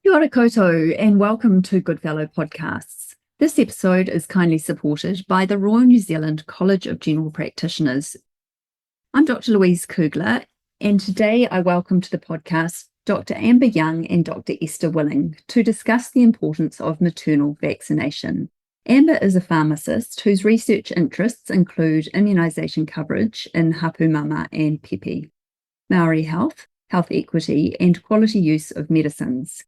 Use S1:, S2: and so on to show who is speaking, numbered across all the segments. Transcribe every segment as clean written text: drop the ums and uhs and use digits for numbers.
S1: Kia ora koutou, and welcome to Goodfellow podcasts. This episode is kindly supported by the Royal New Zealand College of General Practitioners. I'm Dr. Louise Kugler, and today I welcome to the podcast Dr. Amber Young and Dr. Esther Willing to discuss the importance of maternal vaccination. Amber is a pharmacist whose research interests include immunisation coverage in hapū, māmā and pepe, Maori health, health equity and quality use of medicines.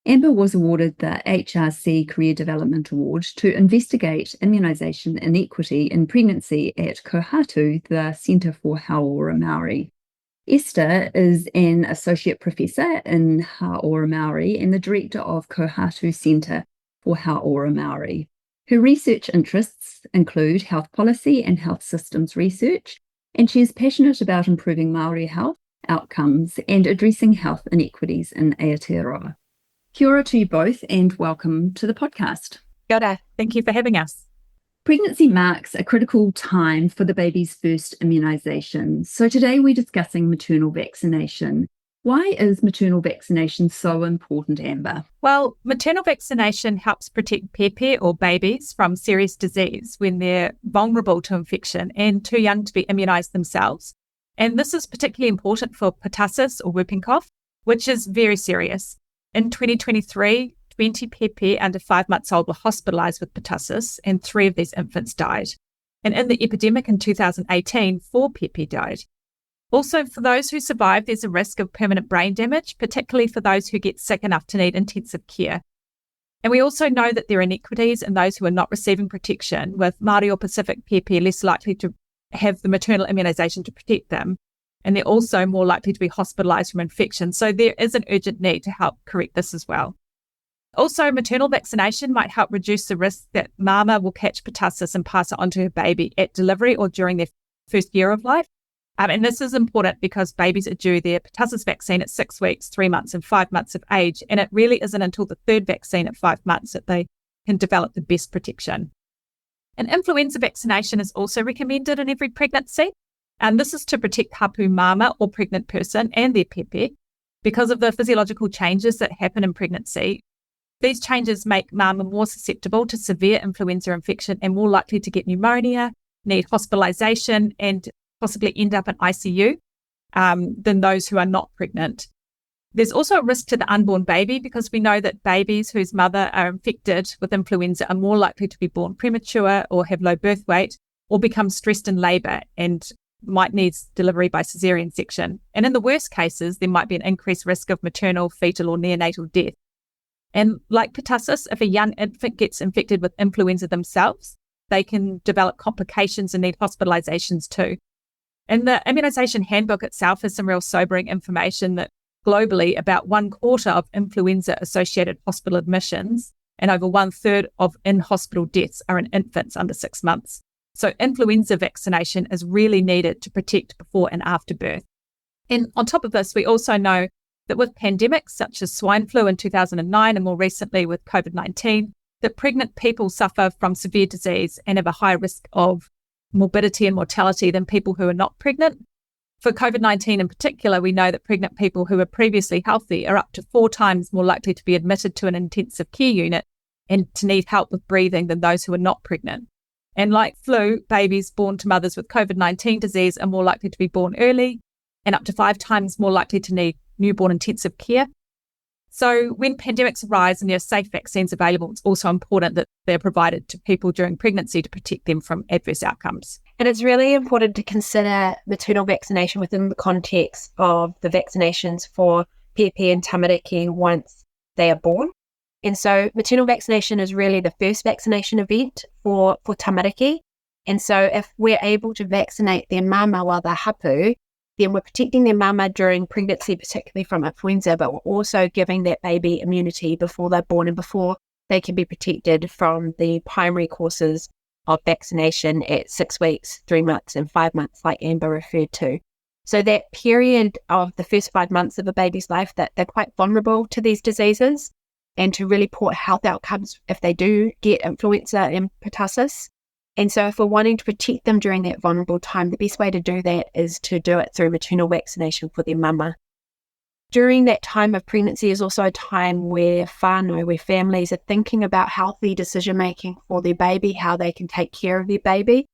S1: Amber was awarded the HRC Career Development Award to investigate immunisation inequity in pregnancy at Kohatu, the Centre for Hauora Māori. Esther is an Associate Professor in Hauora Māori and the Director of Kohatu Centre for Hauora Māori. Her research interests include health policy and health systems research, and she is passionate about improving Māori health outcomes and addressing health inequities in Aotearoa. Kia ora to you both and welcome to the podcast.
S2: Kia ora. Thank you for having us.
S1: Pregnancy marks a critical time for the baby's first immunisation. So today we're discussing maternal vaccination. Why is maternal vaccination so important, Amber?
S2: Well, maternal vaccination helps protect pepe or babies from serious disease when they're vulnerable to infection and too young to be immunised themselves. And this is particularly important for pertussis or whooping cough, which is very serious. In 2023, 20 pepe under 5 months old were hospitalised with pertussis, and 3 of these infants died. And in the epidemic in 2018, 4 pepe died. Also, for those who survive, there's a risk of permanent brain damage, particularly for those who get sick enough to need intensive care. And we also know that there are inequities in those who are not receiving protection, with Māori or Pacific pepe less likely to have the maternal immunisation to protect them. And they're also more likely to be hospitalised from infection. So there is an urgent need to help correct this as well. Also, maternal vaccination might help reduce the risk that māmā will catch pertussis and pass it on to her baby at delivery or during their first year of life. And this is important because babies are due their pertussis vaccine at 6 weeks, 3 months and 5 months of age. And it really isn't until the third vaccine at 5 months that they can develop the best protection. And influenza vaccination is also recommended in every pregnancy. And this is to protect hapū māmā or pregnant person and their pepe because of the physiological changes that happen in pregnancy. These changes make māmā more susceptible to severe influenza infection and more likely to get pneumonia, need hospitalisation and possibly end up in ICU than those who are not pregnant. There's also a risk to the unborn baby because we know that babies whose mother are infected with influenza are more likely to be born premature or have low birth weight or become stressed in labour and might need delivery by caesarean section. And in the worst cases, there might be an increased risk of maternal, fetal or neonatal death. And like pertussis, if a young infant gets infected with influenza themselves, they can develop complications and need hospitalizations too. And the immunisation handbook itself has some real sobering information that globally about 1/4 of influenza-associated hospital admissions and over 1/3 of in-hospital deaths are in infants under 6 months. So influenza vaccination is really needed to protect before and after birth. And on top of this, we also know that with pandemics such as swine flu in 2009 and more recently with COVID-19, that pregnant people suffer from severe disease and have a higher risk of morbidity and mortality than people who are not pregnant. For COVID-19 in particular, we know that pregnant people who were previously healthy are up to 4 times more likely to be admitted to an intensive care unit and to need help with breathing than those who are not pregnant. And like flu, babies born to mothers with COVID-19 disease are more likely to be born early and up to 5 times more likely to need newborn intensive care. So when pandemics arise and there are safe vaccines available, it's also important that they're provided to people during pregnancy to protect them from adverse outcomes.
S3: And it's really important to consider maternal vaccination within the context of the vaccinations for pepe and tamariki once they are born. And so maternal vaccination is really the first vaccination event for tamariki. And so if we're able to vaccinate their māmā while they're hapū, then we're protecting their māmā during pregnancy, particularly from influenza, but we're also giving that baby immunity before they're born and before they can be protected from the primary courses of vaccination at 6 weeks, 3 months and 5 months, like Amber referred to. So that period of the first 5 months of a baby's life, that they're quite vulnerable to these diseases and to really poor health outcomes if they do get influenza and pertussis. And so if we're wanting to protect them during that vulnerable time, the best way to do that is to do it through maternal vaccination for their māmā. during that time of pregnancy is also a time where whānau, where families are thinking about healthy decision-making for their baby, how they can take care of their baby.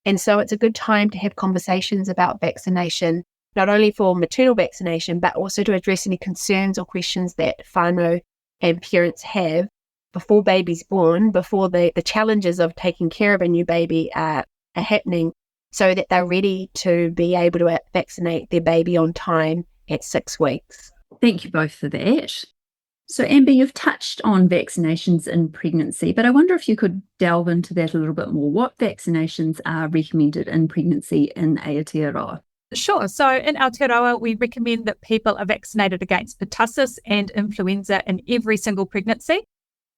S3: And so it's a good time to have conversations about vaccination, not only for maternal vaccination, but also to address any concerns or questions that whānau and parents have before baby's born, before the challenges of taking care of a new baby are happening, so that they're ready to be able to vaccinate their baby on time at 6 weeks.
S1: Thank you both for that. So, Amber, you've touched on vaccinations in pregnancy, but I wonder if you could delve into that a little bit more. What vaccinations are recommended in pregnancy in Aotearoa?
S2: Sure. So in Aotearoa, we recommend that people are vaccinated against pertussis and influenza in every single pregnancy.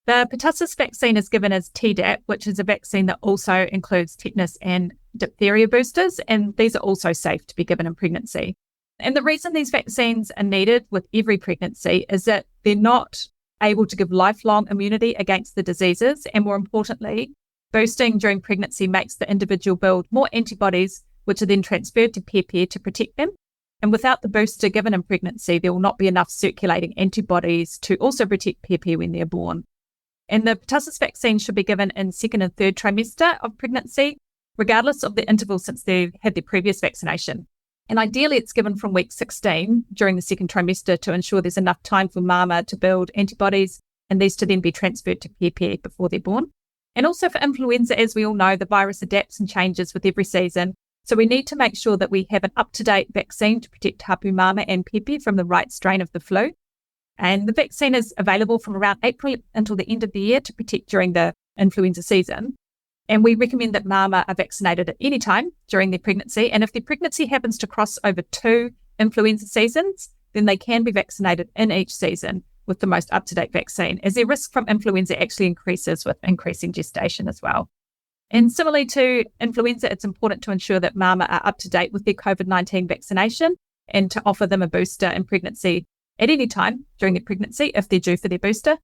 S2: The pertussis vaccine is given as Tdap, which is a vaccine that also includes tetanus and diphtheria boosters, and these are also safe to be given in pregnancy. And the reason these vaccines are needed with every pregnancy is that they're not able to give lifelong immunity against the diseases, and more importantly, boosting during pregnancy makes the individual build more antibodies, which are then transferred to pepe to protect them. And without the booster given in pregnancy, there will not be enough circulating antibodies to also protect pepe when they're born. And the pertussis vaccine should be given in 2nd and 3rd trimester of pregnancy, regardless of the interval since they've had their previous vaccination. And ideally, it's given from week 16 during the 2nd trimester to ensure there's enough time for māmā to build antibodies and these to then be transferred to pepe before they're born. And also for influenza, as we all know, the virus adapts and changes with every season. So we need to make sure that we have an up-to-date vaccine to protect hapū, māmā and pepe from the right strain of the flu. And the vaccine is available from around April until the end of the year to protect during the influenza season. And we recommend that māmā are vaccinated at any time during their pregnancy. And if their pregnancy happens to cross over 2 influenza seasons, then they can be vaccinated in each season with the most up-to-date vaccine, as their risk from influenza actually increases with increasing gestation as well. And similarly to influenza, it's important to ensure that māmā are up to date with their COVID-19 vaccination and to offer them a booster in pregnancy at any time during their pregnancy if they're due for their booster.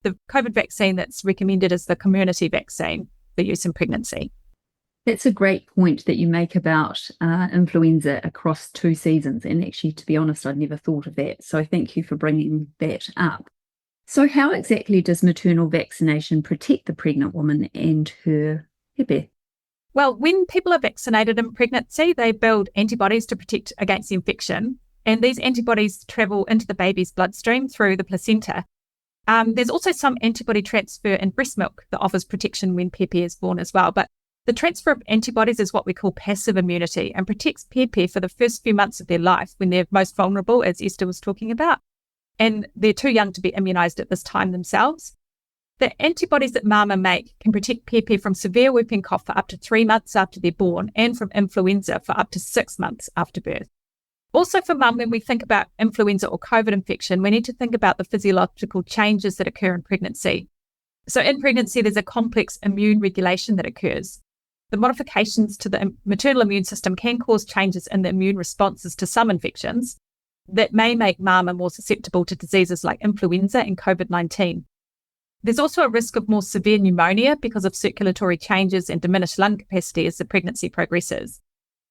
S2: The COVID vaccine that's recommended is the community vaccine for use in pregnancy.
S1: That's a great point that you make about influenza across 2 seasons. And actually, to be honest, I'd never thought of that. So thank you for bringing that up. So how exactly does maternal vaccination protect the pregnant woman and her pepe?
S2: Well, when people are vaccinated in pregnancy, they build antibodies to protect against the infection. And these antibodies travel into the baby's bloodstream through the placenta. There's also some antibody transfer in breast milk that offers protection when pepe is born as well. But the transfer of antibodies is what we call passive immunity and protects pepe for the first few months of their life when they're most vulnerable, as Esther was talking about. And they're too young to be immunised at this time themselves. The antibodies that māmā make can protect pepe from severe whooping cough for up to 3 months after they're born and from influenza for up to 6 months after birth. Also for mum, when we think about influenza or COVID infection, we need to think about the physiological changes that occur in pregnancy. So in pregnancy, there's a complex immune regulation that occurs. The modifications to the maternal immune system can cause changes in the immune responses to some infections that may make māmā more susceptible to diseases like influenza and COVID-19. There's also a risk of more severe pneumonia because of circulatory changes and diminished lung capacity as the pregnancy progresses.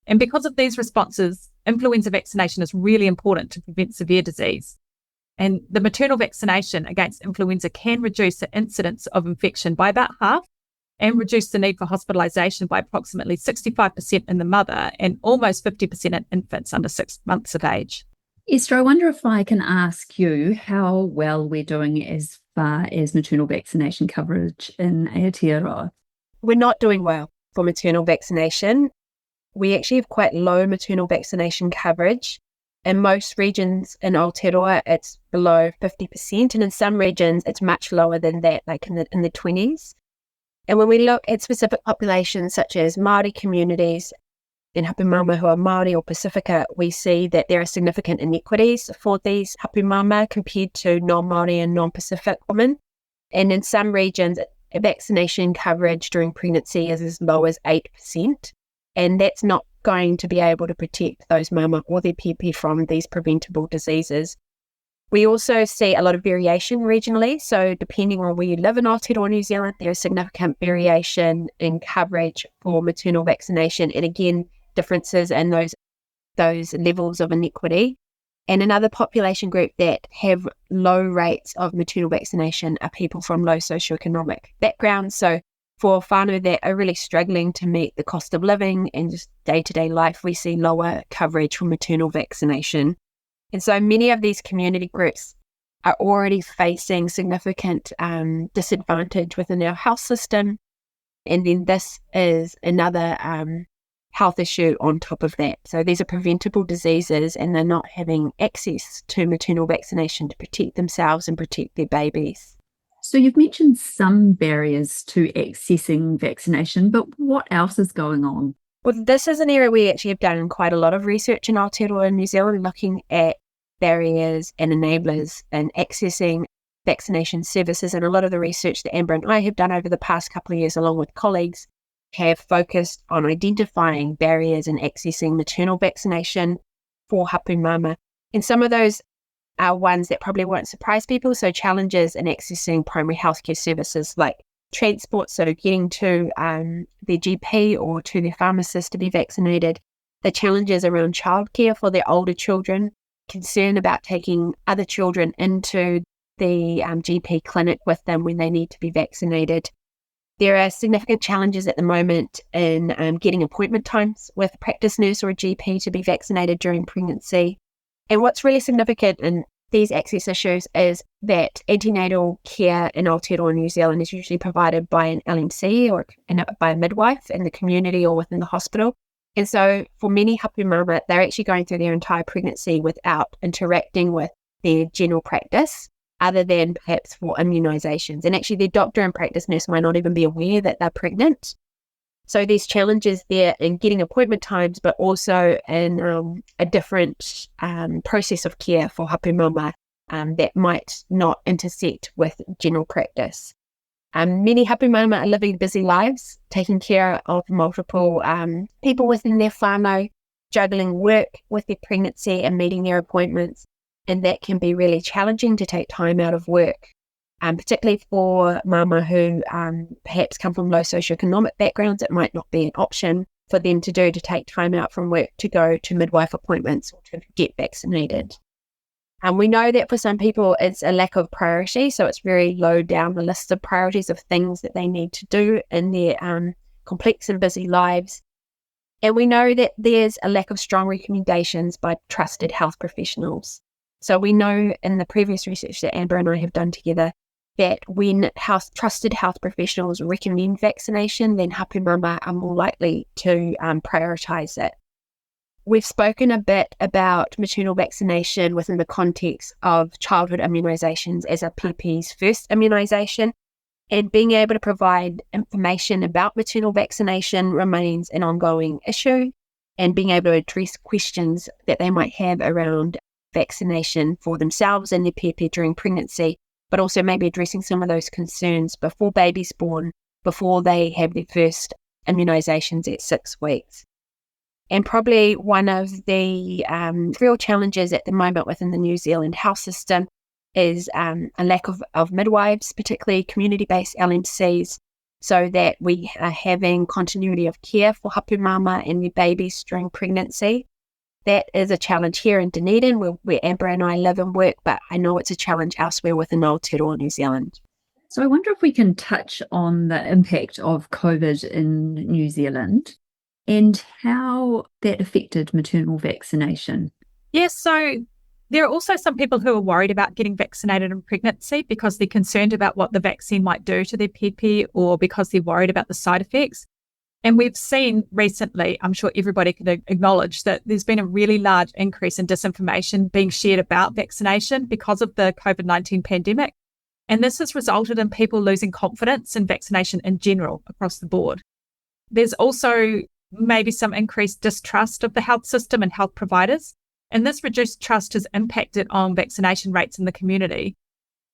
S2: And because of these responses, influenza vaccination is really important to prevent severe disease. And the maternal vaccination against influenza can reduce the incidence of infection by about half and reduce the need for hospitalisation by approximately 65% in the mother and almost 50% in infants under 6 months of age.
S1: Esther, I wonder if I can ask you how well we're doing as far as maternal vaccination coverage in Aotearoa.
S3: We're not doing well for maternal vaccination. We actually have quite low maternal vaccination coverage. In most regions in Aotearoa, it's below 50%, and in some regions, it's much lower than that, like in the 20s. And when we look at specific populations such as Māori communities in hapū māmā who are Māori or Pacifica, we see that there are significant inequities for these hapū māmā compared to non-Māori and non-Pacific women. And in some regions, vaccination coverage during pregnancy is as low as 8%. And that's not going to be able to protect those māmā or their pepe from these preventable diseases. We also see a lot of variation regionally. So depending on where you live in Aotearoa New Zealand, there is significant variation in coverage for maternal vaccination. And again, differences in those levels of inequity. And another population group that have low rates of maternal vaccination are people from low socioeconomic backgrounds. So for whānau that are really struggling to meet the cost of living and just day-to-day life, we see lower coverage for maternal vaccination. And so many of these community groups are already facing significant disadvantage within our health system. And then this is another health issue on top of that. So these are preventable diseases and they're not having access to maternal vaccination to protect themselves and protect their babies.
S1: So you've mentioned some barriers to accessing vaccination, but what else is going on?
S3: Well, this is an area we actually have done quite a lot of research in Aotearoa New Zealand, looking at barriers and enablers in accessing vaccination services. And a lot of the research that Amber and I have done over the past couple of years, along with colleagues, have focused on identifying barriers in accessing maternal vaccination for hapū māmā. And some of those are ones that probably won't surprise people. So challenges in accessing primary healthcare services like transport, so getting to their GP or to their pharmacist to be vaccinated. The challenges around childcare for their older children, concern about taking other children into the GP clinic with them when they need to be vaccinated. There are significant challenges at the moment in getting appointment times with a practice nurse or a GP to be vaccinated during pregnancy. And what's really significant in these access issues is that antenatal care in Aotearoa New Zealand is usually provided by an LMC or by a midwife in the community or within the hospital. And so for many hapū māmā, they're actually going through their entire pregnancy without interacting with their general practice, other than perhaps for immunisations. And actually their doctor and practice nurse might not even be aware that they're pregnant. So there's challenges there in getting appointment times, but also in a different process of care for hapū māmā that might not intersect with general practice. Many hapū māmā are living busy lives, taking care of multiple people within their whānau, juggling work with their pregnancy and meeting their appointments. And that can be really challenging to take time out of work, particularly for māmā who perhaps come from low socioeconomic backgrounds. It might not be an option for them to take time out from work to go to midwife appointments or to get vaccinated. And we know that for some people it's a lack of priority, so it's very low down the list of priorities of things that they need to do in their complex and busy lives. And we know that there's a lack of strong recommendations by trusted health professionals. So we know in the previous research that Amber and I have done together that when trusted health professionals recommend vaccination, then hapū māmā are more likely to prioritise it. We've spoken a bit about maternal vaccination within the context of childhood immunisations as a PP's first immunisation, and being able to provide information about maternal vaccination remains an ongoing issue, and being able to address questions that they might have around vaccination for themselves and their PP during pregnancy, but also maybe addressing some of those concerns before baby's born, before they have their first immunisations at 6 weeks. And probably one of the real challenges at the moment within the New Zealand health system is a lack of midwives, particularly community-based LMCs, so that we are having continuity of care for hapū māmā and their babies during pregnancy. That is a challenge here in Dunedin, where Amber and I live and work, but I know it's a challenge elsewhere within Aotearoa New Zealand.
S1: So I wonder if we can touch on the impact of COVID in New Zealand and how that affected maternal vaccination.
S2: Yes, so there are also some people who are worried about getting vaccinated in pregnancy because they're concerned about what the vaccine might do to their PP or because they're worried about the side effects. And we've seen recently, I'm sure everybody can acknowledge that there's been a really large increase in disinformation being shared about vaccination because of the COVID-19 pandemic. And this has resulted in people losing confidence in vaccination in general across the board. There's also maybe some increased distrust of the health system and health providers. And this reduced trust has impacted on vaccination rates in the community.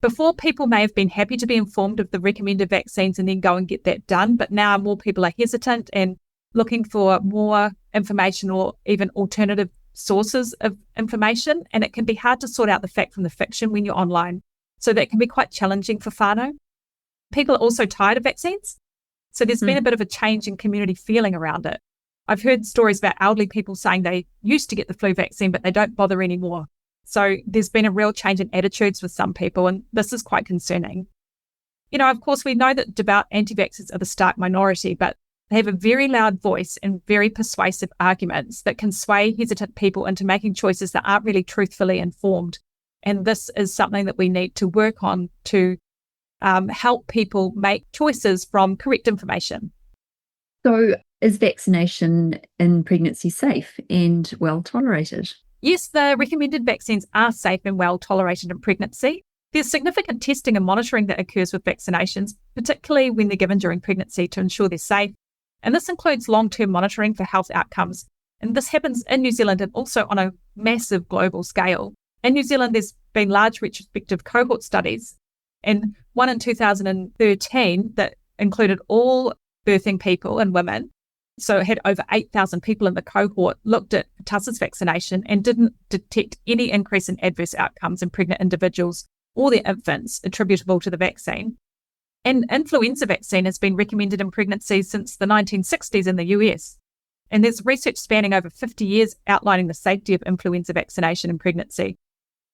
S2: Before, people may have been happy to be informed of the recommended vaccines and then go and get that done, but now more people are hesitant and looking for more information or even alternative sources of information, and it can be hard to sort out the fact from the fiction when you're online. So that can be quite challenging for whānau. People are also tired of vaccines, so there's been a bit of a change in community feeling around it. I've heard stories about elderly people saying they used to get the flu vaccine, but they don't bother anymore. So there's been a real change in attitudes with some people, and this is quite concerning. Of course, we know that devout anti-vaxxers are the stark minority, but they have a very loud voice and very persuasive arguments that can sway hesitant people into making choices that aren't really truthfully informed. And this is something that we need to work on to help people make choices from correct information.
S1: So is vaccination in pregnancy safe and well tolerated?
S2: Yes, the recommended vaccines are safe and well tolerated in pregnancy. There's significant testing and monitoring that occurs with vaccinations, particularly when they're given during pregnancy to ensure they're safe. And this includes long-term monitoring for health outcomes. And this happens in New Zealand and also on a massive global scale. In New Zealand, there's been large retrospective cohort studies, and one in 2013 that included all birthing people and women. So it had over 8,000 people in the cohort, looked at pertussis vaccination and didn't detect any increase in adverse outcomes in pregnant individuals or their infants attributable to the vaccine. And influenza vaccine has been recommended in pregnancy since the 1960s in the US. And there's research spanning over 50 years outlining the safety of influenza vaccination in pregnancy.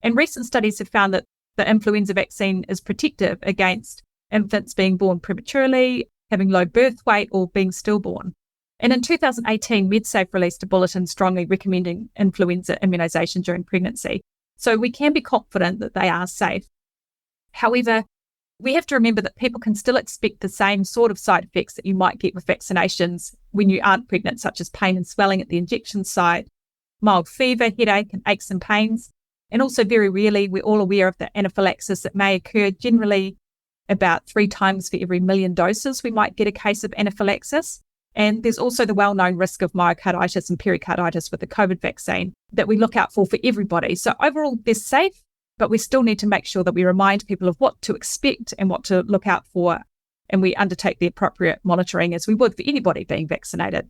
S2: And recent studies have found that the influenza vaccine is protective against infants being born prematurely, having low birth weight, or being stillborn. And in 2018, MedSafe released a bulletin strongly recommending influenza immunisation during pregnancy. So we can be confident that they are safe. However, we have to remember that people can still expect the same sort of side effects that you might get with vaccinations when you aren't pregnant, such as pain and swelling at the injection site, mild fever, headache, and aches and pains. And also very rarely, we're all aware of the anaphylaxis that may occur. Generally, about 3 times for every 1 million doses, we might get a case of anaphylaxis. And there's also the well-known risk of myocarditis and pericarditis with the COVID vaccine that we look out for everybody. So overall, they're safe, but we still need to make sure that we remind people of what to expect and what to look out for, and we undertake the appropriate monitoring as we would for anybody being vaccinated.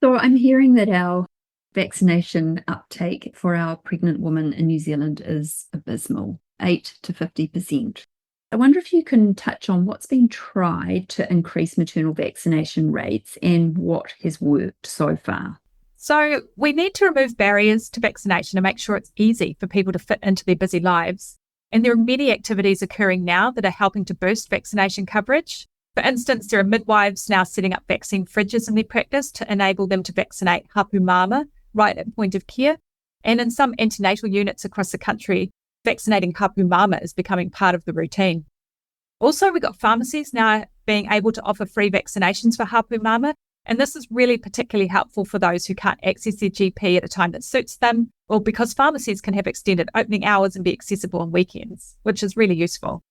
S1: So I'm hearing that our vaccination uptake for our pregnant women in New Zealand is abysmal, 8 to 50%. I wonder if you can touch on what's been tried to increase maternal vaccination rates and what has worked so far.
S2: So we need to remove barriers to vaccination and make sure it's easy for people to fit into their busy lives. And there are many activities occurring now that are helping to boost vaccination coverage. For instance, there are midwives now setting up vaccine fridges in their practice to enable them to vaccinate hapū māmā right at point of care. And in some antenatal units across the country, vaccinating hapū māmā is becoming part of the routine. Also, we've got pharmacies now being able to offer free vaccinations for hapū māmā. And this is really particularly helpful for those who can't access their GP at a time that suits them, or because pharmacies can have extended opening hours and be accessible on weekends, which is really useful,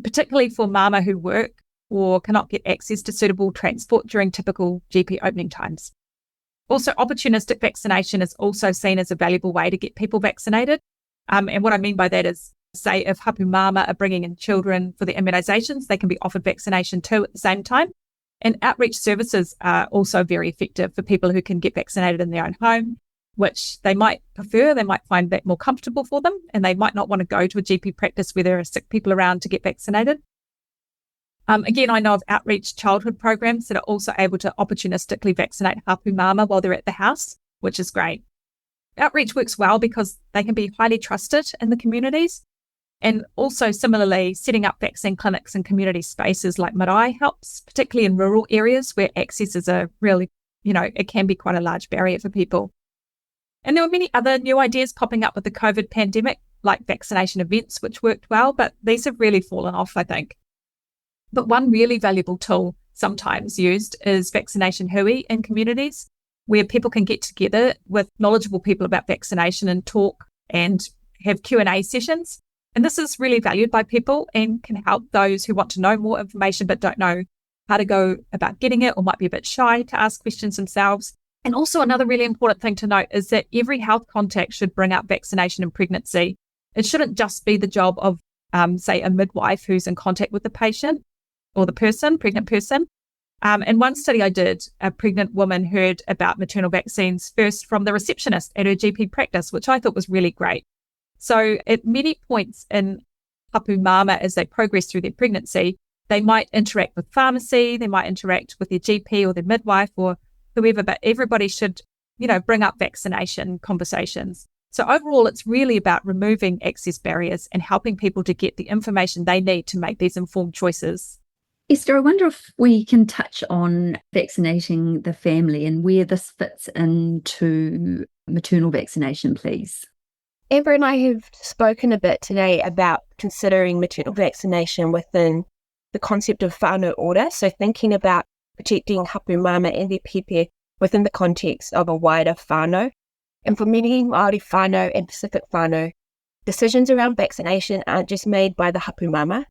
S2: particularly for māmā who work or cannot get access to suitable transport during typical GP opening times. Also, opportunistic vaccination is also seen as a valuable way to get people vaccinated. And what I mean by that is, say, if hapū māmā are bringing in children for the immunisations, they can be offered vaccination too at the same time. And outreach services are also very effective for people who can get vaccinated in their own home, which they might prefer. They might find that more comfortable for them, and they might not want to go to a GP practice where there are sick people around to get vaccinated. Again, I know of outreach childhood programs that are also able to opportunistically vaccinate hapū māmā while they're at the house, which is great. Outreach works well because they can be highly trusted in the communities. And also similarly, setting up vaccine clinics in community spaces like marae helps, particularly in rural areas where access is a really, it can be quite a large barrier for people. And there were many other new ideas popping up with the COVID pandemic, like vaccination events, which worked well, but these have really fallen off, I think. But one really valuable tool sometimes used is vaccination hui in communities, where people can get together with knowledgeable people about vaccination and talk and have Q&A sessions. And this is really valued by people and can help those who want to know more information but don't know how to go about getting it or might be a bit shy to ask questions themselves. And also another really important thing to note is that every health contact should bring up vaccination in pregnancy. It shouldn't just be the job of, say, a midwife who's in contact with the patient or the pregnant person. In one study I did, a pregnant woman heard about maternal vaccines first from the receptionist at her GP practice, which I thought was really great. So at many points in hapū māmā, as they progress through their pregnancy, they might interact with pharmacy, they might interact with their GP or their midwife or whoever, but everybody should, bring up vaccination conversations. So overall, it's really about removing access barriers and helping people to get the information they need to make these informed choices.
S1: Esther, I wonder if we can touch on vaccinating the family and where this fits into maternal vaccination, please.
S3: Amber and I have spoken a bit today about considering maternal vaccination within the concept of whānau order, so thinking about protecting hapū māmā and their pepe within the context of a wider whānau. And for many Māori whānau and Pacific whānau, decisions around vaccination aren't just made by the hapū māmā.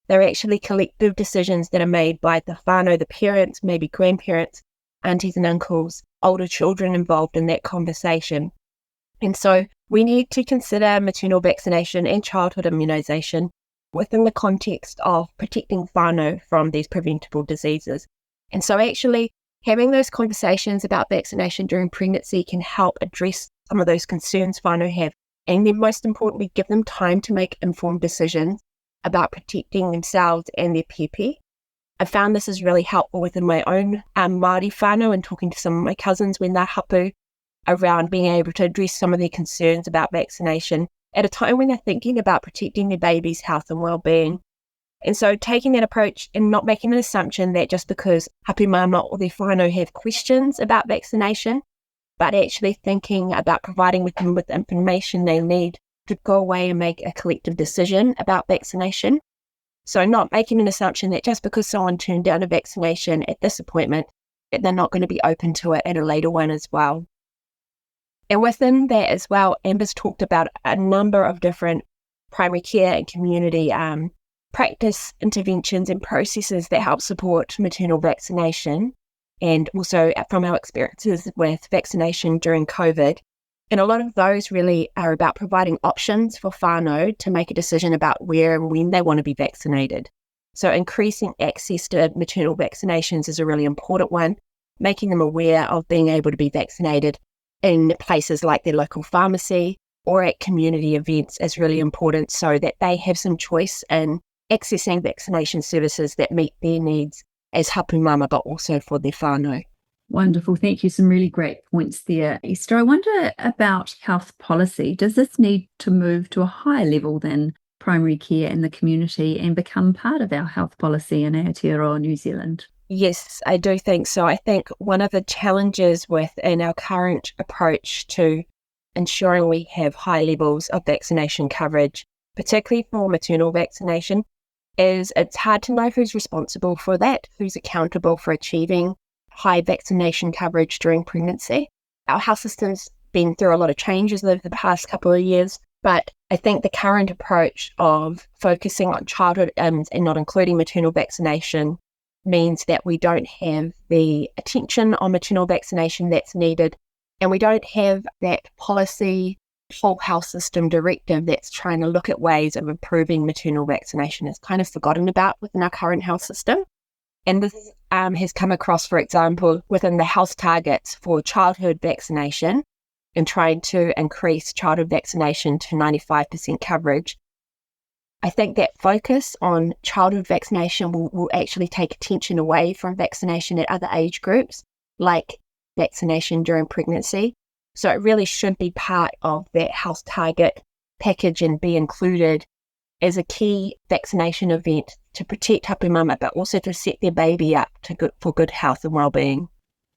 S3: They're actually collective decisions that are made by the whānau, the parents, maybe grandparents, aunties and uncles, older children involved in that conversation. And so we need to consider maternal vaccination and childhood immunisation within the context of protecting whānau from these preventable diseases. And so actually having those conversations about vaccination during pregnancy can help address some of those concerns whānau have, and then most importantly, give them time to make informed decisions about protecting themselves and their pepe. I found this is really helpful within my own Māori whānau and talking to some of my cousins when they're hapū around being able to address some of their concerns about vaccination at a time when they're thinking about protecting their baby's health and well-being. And so taking that approach and not making an assumption that just because hapū māmā or their whānau have questions about vaccination, but actually thinking about providing them with the information they need to go away and make a collective decision about vaccination. So not making an assumption that just because someone turned down a vaccination at this appointment, that they're not going to be open to it at a later one as well. And within that as well, Amber's talked about a number of different primary care and community practice interventions and processes that help support maternal vaccination, and also from our experiences with vaccination during COVID. And a lot of those really are about providing options for whānau to make a decision about where and when they want to be vaccinated. So increasing access to maternal vaccinations is a really important one, making them aware of being able to be vaccinated in places like their local pharmacy or at community events is really important so that they have some choice in accessing vaccination services that meet their needs as hapū māmā, but also for their whānau.
S1: Wonderful. Thank you. Some really great points there, Esther. I wonder about health policy. Does this need to move to a higher level than primary care in the community and become part of our health policy in Aotearoa New Zealand?
S3: Yes, I do think so. I think one of the challenges within our current approach to ensuring we have high levels of vaccination coverage, particularly for maternal vaccination, is it's hard to know who's responsible for that, who's accountable for achieving high vaccination coverage during pregnancy. Our health system's been through a lot of changes over the past couple of years, but I think the current approach of focusing on childhood and not including maternal vaccination means that we don't have the attention on maternal vaccination that's needed, and we don't have that policy whole health system directive that's trying to look at ways of improving maternal vaccination. It's kind of forgotten about within our current health system. And this has come across, for example, within the health targets for childhood vaccination and trying to increase childhood vaccination to 95% coverage. I think that focus on childhood vaccination will actually take attention away from vaccination at other age groups, like vaccination during pregnancy. So it really should be part of that health target package and be included as a key vaccination event to protect hapū māmā, but also to set their baby up for good health and well-being.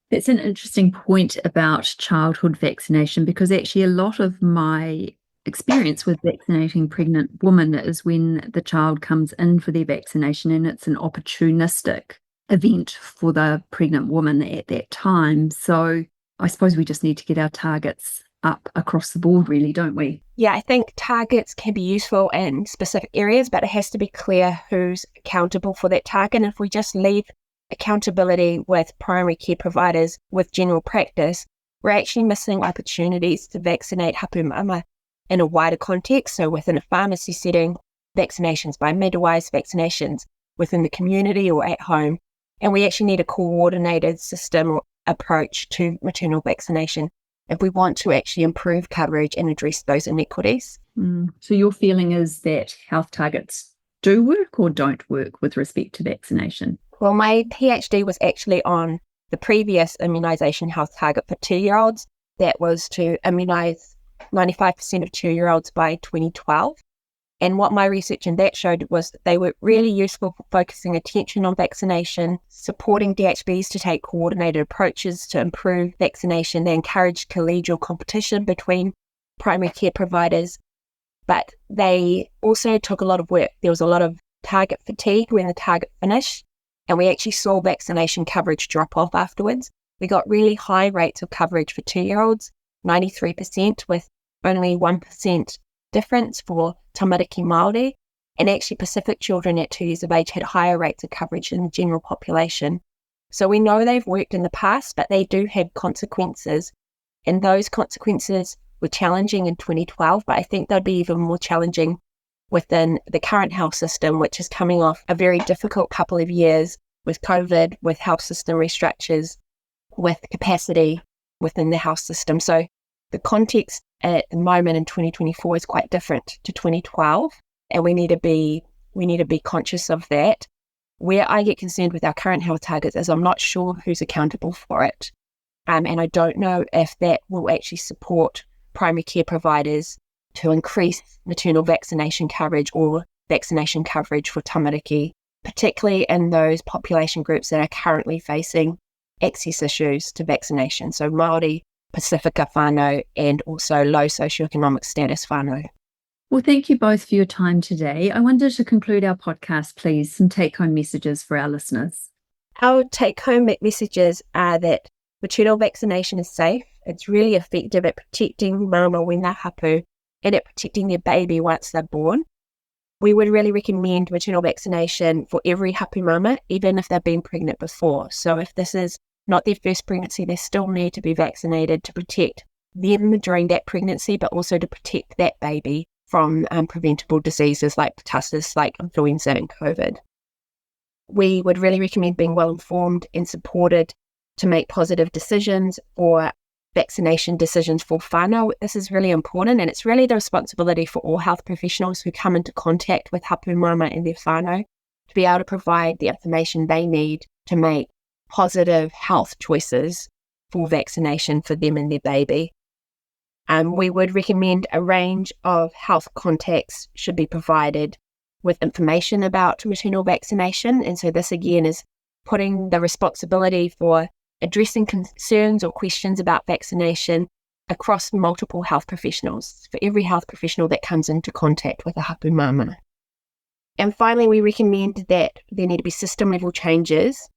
S1: That's an interesting point about childhood vaccination, because actually a lot of my experience with vaccinating pregnant women is when the child comes in for their vaccination and it's an opportunistic event for the pregnant woman at that time. So I suppose we just need to get our targets up across the board, really, don't we?
S3: Yeah, I think targets can be useful in specific areas, but it has to be clear who's accountable for that target. And if we just leave accountability with primary care providers with general practice, we're actually missing opportunities to vaccinate hapū māmā in a wider context. So within a pharmacy setting, vaccinations by midwives, vaccinations within the community or at home. And we actually need a coordinated system or approach to maternal vaccination if we want to actually improve coverage and address those inequities.
S1: So your feeling is that health targets do work or don't work with respect to vaccination?
S3: Well, my PhD was actually on the previous immunisation health target for 2-year-olds. That was to immunise 95% of 2-year-olds by 2012. And what my research in that showed was that they were really useful for focusing attention on vaccination, supporting DHBs to take coordinated approaches to improve vaccination. They encouraged collegial competition between primary care providers, but they also took a lot of work. There was a lot of target fatigue when the target finished, and we actually saw vaccination coverage drop off afterwards. We got really high rates of coverage for 2-year-olds, 93%, with only 1% difference for tamariki Māori, and actually Pacific children at 2 years of age had higher rates of coverage than the general population. So we know they've worked in the past, but they do have consequences, and those consequences were challenging in 2012, but I think they'll be even more challenging within the current health system, which is coming off a very difficult couple of years with COVID, with health system restructures, with capacity within the health system. So the context at the moment in 2024 is quite different to 2012, and we need to be conscious of that. Where I get concerned with our current health targets is I'm not sure who's accountable for it, and I don't know if that will actually support primary care providers to increase maternal vaccination coverage or vaccination coverage for tamariki, particularly in those population groups that are currently facing access issues to vaccination. So Māori, Pacifica whānau, and also low socioeconomic status whānau.
S1: Well, thank you both for your time today. I wanted to conclude our podcast, please, some take-home messages for our listeners.
S3: Our take-home messages are that maternal vaccination is safe. It's really effective at protecting māmā when they're hapū and at protecting their baby once they're born. We would really recommend maternal vaccination for every hapū māmā, even if they've been pregnant before. So if this is not their first pregnancy, they still need to be vaccinated to protect them during that pregnancy, but also to protect that baby from preventable diseases like pertussis, like influenza and COVID. We would really recommend being well informed and supported to make positive decisions or vaccination decisions for whānau. This is really important, and it's really the responsibility for all health professionals who come into contact with hapū māmā and their whānau to be able to provide the information they need to make positive health choices for vaccination for them and their baby. We would recommend a range of health contacts should be provided with information about maternal vaccination. And so this again is putting the responsibility for addressing concerns or questions about vaccination across multiple health professionals, for every health professional that comes into contact with a hapū māmā. And finally, we recommend that there need to be system level changes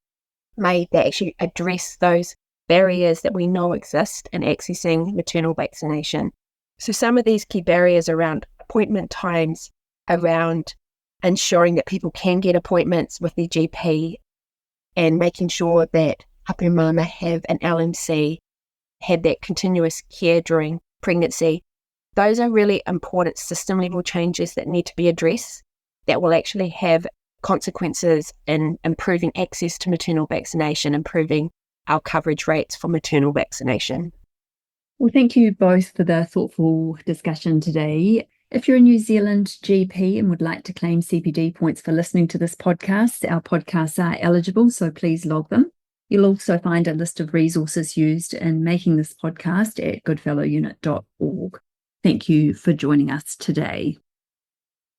S3: made that actually address those barriers that we know exist in accessing maternal vaccination. So some of these key barriers around appointment times, around ensuring that people can get appointments with their GP, and making sure that hapū māmā have an LMC, have that continuous care during pregnancy. Those are really important system level changes that need to be addressed that will actually have consequences in improving access to maternal vaccination, improving our coverage rates for maternal vaccination.
S1: Well, thank you both for the thoughtful discussion today. If you're a New Zealand GP and would like to claim CPD points for listening to this podcast, our podcasts are eligible, so please log them. You'll also find a list of resources used in making this podcast at goodfellowunit.org. Thank you for joining us today.